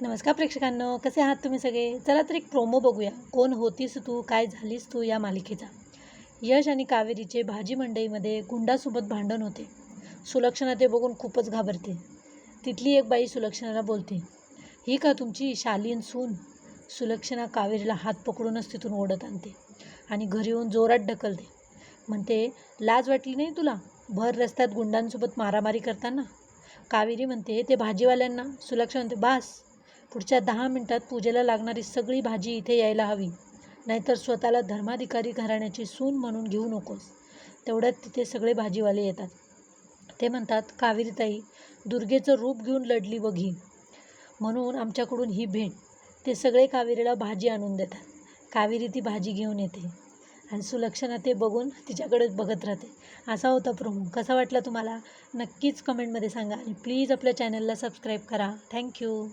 नमस्कार प्रेक्षकांनो, कसे आहात तुम्ही सगळे? चला तर एक प्रोमो बघूया. कोण होतीस तू, काय झालीस तू या मालिकेचा. यश आणि कावेरीचे भाजी मंडईमध्ये गुंडासोबत भांडण होते. सुलक्षणा ते बघून खूपच घाबरते. तिथली एक बाई सुलक्षणाला बोलते, ही का तुमची शालीन सून? सुलक्षणा कावेरीला हात पकडूनच तिथून ओढत आणते आणि घरी येऊन जोरात ढकलते. म्हणते, लाज वाटली नाही तुला भर रस्त्यात गुंडांसोबत मारामारी करताना? कावेरी म्हणते, ते भाजीवाल्यांना. सुलक्षणा म्हणते, बास, पुढच्या 10 मिनिटात पूजेला लागणारी सगळी भाजी इथे यायला हवी, नाहीतर स्वतःला धर्माधिकारी घराण्याची सून म्हणून घेऊ नकोस. तेवढ्यात तिथे सगळे भाजीवाले येतात. ते म्हणतात, कावेरीताई दुर्गेचं रूप घेऊन लढली बघी, म्हणून आमच्याकडून ही भेट. ते सगळे कावेरीला भाजी आणून देतात. कावेरी ती भाजी घेऊन येते आणि सुलक्षणा ते बघून तिच्याकडेच बघत राहते. असा होता प्रोमो. कसा वाटला तुम्हाला? नक्कीच कमेंटमध्ये सांगा आणि प्लीज आपल्या चॅनलला सबस्क्राईब करा. थँक्यू.